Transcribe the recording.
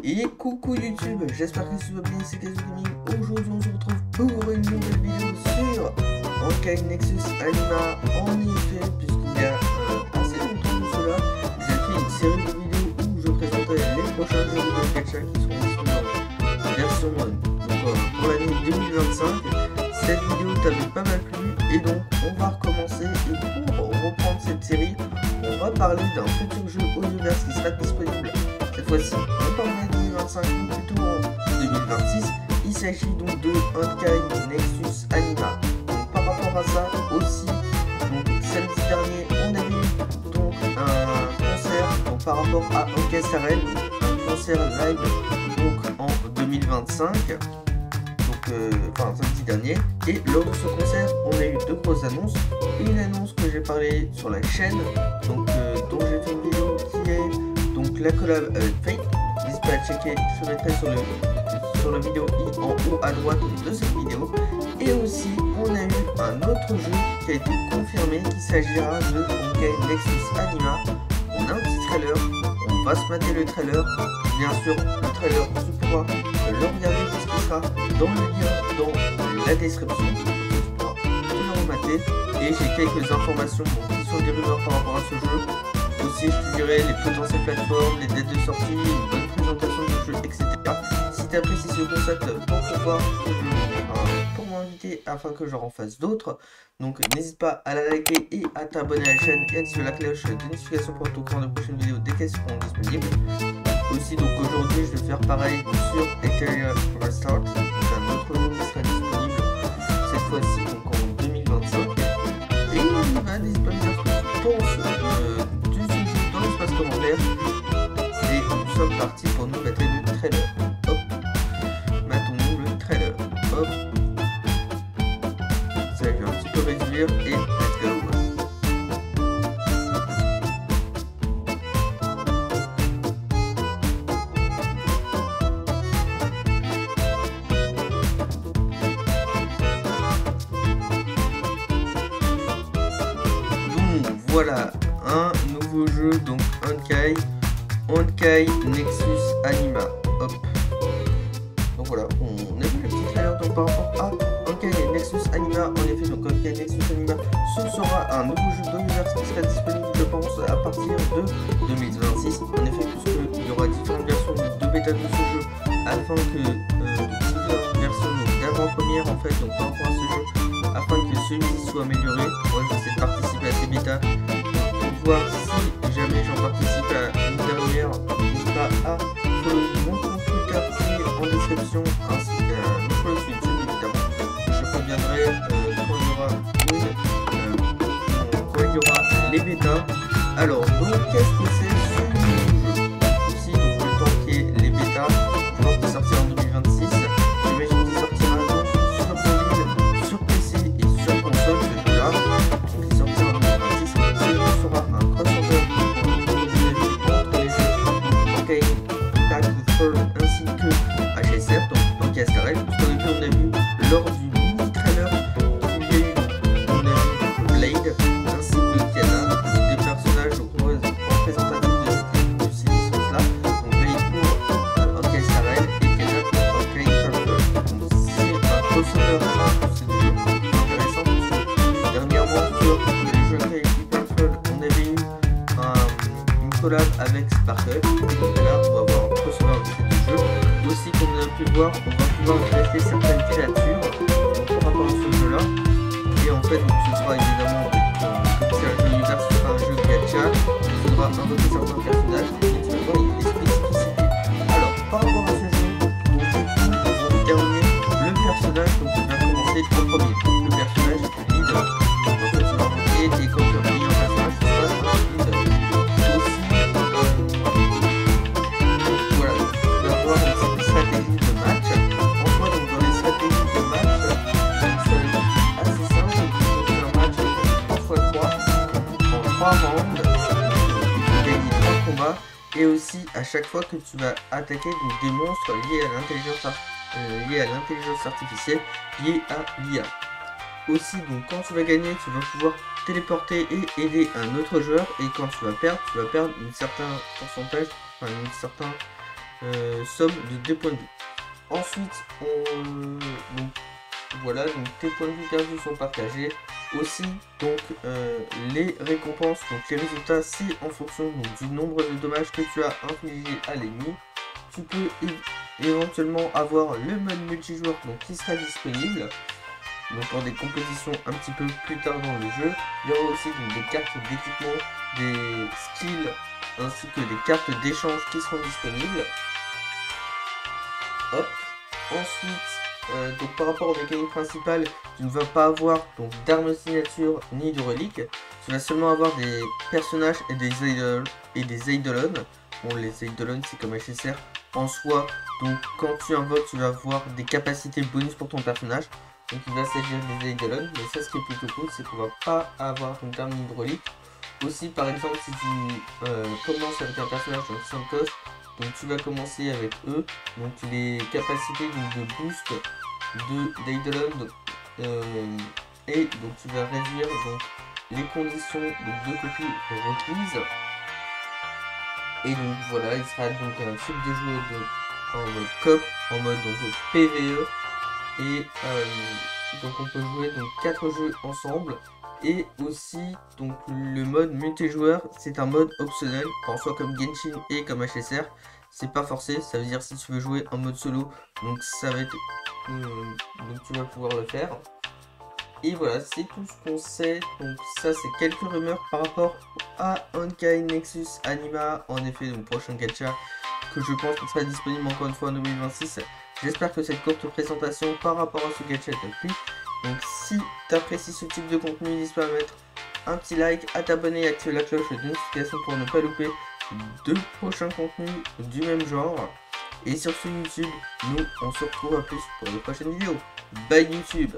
Et coucou YouTube, j'espère que tout va bien, c'est Kazu Gaming. Aujourd'hui on se retrouve pour une nouvelle vidéo sur Honkai Nexus Anima. En effet, puisqu'il y a assez longtemps de cela, j'ai fait une série de vidéos où je présentais les prochains jeux de gacha qui seront disponibles en version pour l'année 2025. Cette vidéo t'avait pas mal plu et donc on va recommencer. Et pour reprendre cette série, on va parler d'un futur jeu Audioverse qui sera disponible cette fois-ci, non pas en 2025, mais plutôt en 2026. Il s'agit donc de Honkai Nexus Anima. Donc, par rapport à ça aussi, donc, samedi dernier, on a eu donc, un concert donc, par rapport à Honkai Star Rail, un concert live donc, en 2025. Enfin samedi dernier, et lors de ce concert on a eu deux grosses annonces. Une annonce que j'ai parlé sur la chaîne, donc dont j'ai fait une vidéo qui est donc la collab avec Fate. N'hésitez pas à checker, je mettrai sur la vidéo i en haut à droite de cette vidéo. Et aussi on a eu un autre jeu qui a été confirmé, qu'il s'agira de Honkai Nexus Anima. On a un petit trailer, on va se mater le trailer. Bien sûr, le trailer, tu pourras le regarder puisqu'il sera dans le lien dans la description. Tu pourras tout le remater. Et j'ai quelques informations qui sont des rumeurs par rapport à ce jeu. Aussi, je te dirai les potentielles plateformes, les dates de sortie, une bonne présentation du jeu, etc. Si tu apprécies ce concept pour m'inviter afin que j'en fasse d'autres, donc n'hésite pas à la liker et à t'abonner à la chaîne et activer la cloche de notification pour être au courant de prochaines vidéos dès qu'elles seront disponibles. Aussi, donc aujourd'hui je vais faire pareil sur Ethereum Restart, donc un autre jeu qui sera disponible cette fois-ci donc en 2025. Et n'hésite pas à me dire ce que tu penses de ce jeu dans l'espace commentaire. Et nous sommes partis pour nous mettre le trailer. Hop, mettons-nous le trailer. Hop, ça je vais un petit peu réduire et let's go. Voilà, un nouveau jeu, donc Honkai Nexus Anima. Hop. Donc voilà, on a vu le petit trailer donc par rapport à Honkai Nexus Anima. En effet, donc Honkai Nexus Anima, ce sera un nouveau jeu d'Audioverse qui sera disponible, je pense, à partir de 2026. En effet, puisqu'il y aura différentes versions de bêta de ce jeu, afin que différentes versions d'avant-première en fait, donc par rapport à ce jeu, afin que celui-ci soit amélioré. Moi, je vais essayer de participer à ces bêtas pour voir si jamais j'en participe à une dernière. N'hésite pas à follow mon compte Twitter qui est en description, ainsi qu'à me follow sur YouTube évidemment. Je reviendrai quand il y aura les bêtas. Alors, donc, qu'est-ce que c'est ce nouveau jeu? Aussi, donc le temps qui est les bêtas, je pense qu'il sortira en 2026. J'imagine qu'il sortira donc sur mobile, sur PC et sur console, ce jeu-là. Donc, il sortira en 2026. Ce jeu sera un crossover entre les jeux Honkai Impact the Third ainsi que HSR, donc Honkai Star Rail. Parce qu'en effet, on a vu lors du mini-trailer qu'il y a eu, on a vu Blade ainsi que Kiana, des personnages donc, représentatifs de ces licences-là. Donc Blade pour Honkai Star Rail et Kiana pour Honkai Impact. Donc c'est un crossover entre ces deux jeux intéressant parce que dernièrement sur le jeu Honkai Impact on avait eu une collab avec Sparkle. Et donc là on va avoir un crossover entre ces deux jeux. Aussi, comme on a pu voir, on va pouvoir dresser certaines créatures donc, par rapport à ce jeu là. Et en fait donc, ce sera évidemment comme c'est un jeu univers, ce sera un jeu gacha, il faudra invoquer certains personnages et tu vas voir il y a des spécificités. Alors par rapport à ce jeu, donc, on va déterminer le personnage donc, qui va commencer en premier. Le personnage leader. Donc en fait tu vas invoquer et quand tu as mis un personnage ce sera un leader. Aussi voilà, tu vas avoir une stratégie de match. En soi, donc dans les stratégies de match, c'est assez simple. C'est un match en 3x3 en 3 rounds. Tu peux gagner 3 combats. Et aussi, à chaque fois que tu vas attaquer donc, des monstres liés à l'intelligence artificielle, liés à l'IA. Aussi, donc quand tu vas gagner, tu vas pouvoir téléporter et aider un autre joueur. Et quand tu vas perdre un certain pourcentage, enfin un certain somme de 2 points de vie. Ensuite, donc, voilà, donc tes points de vie perdus sont partagés. Aussi, donc les récompenses, donc les résultats, c'est en fonction donc, du nombre de dommages que tu as infligé à l'ennemi. Tu peux éventuellement avoir le mode multijoueur donc, qui sera disponible donc pour des compositions un petit peu plus tard dans le jeu. Il y aura aussi donc, des cartes d'équipement, des skills ainsi que des cartes d'échange qui seront disponibles. Hop. Ensuite, donc par rapport aux mécaniques principales, tu ne vas pas avoir d'armes signature ni de reliques. Tu vas seulement avoir des personnages et des eidolons. Bon, les eidolons c'est comme HSR en soi. Donc quand tu invoques, tu vas avoir des capacités bonus pour ton personnage. Donc il va s'agir des eidolons. Mais ça, ce qui est plutôt cool, c'est qu'on va pas avoir ton terme ni de relique. Aussi, par exemple, si tu commences avec un personnage donc Santos, donc tu vas commencer avec eux, donc les capacités donc, de boost d'Eidolon et donc tu vas réduire donc les conditions donc, de copie requises. Et donc voilà, il sera donc un type de jeu en mode coop, en mode donc, PVE. Et donc on peut jouer donc 4 jeux ensemble. Et aussi donc le mode multijoueur, c'est un mode optionnel, en soit comme Genshin et comme HSR. C'est pas forcé, ça veut dire si tu veux jouer en mode solo, donc ça va être donc tu vas pouvoir le faire. Et voilà, c'est tout ce qu'on sait. Donc ça, c'est quelques rumeurs par rapport à Honkai Nexus Anima. En effet, donc prochain gacha que je pense qu'il sera disponible encore une fois en 2026. J'espère que cette courte présentation par rapport à ce gacha t'a plu. Donc si tu apprécies ce type de contenu, n'hésite pas à mettre un petit like, à t'abonner et activer la cloche de notification pour ne pas louper de prochains contenus du même genre. Et sur ce YouTube, nous on se retrouve à plus pour de prochaines vidéos. Bye YouTube!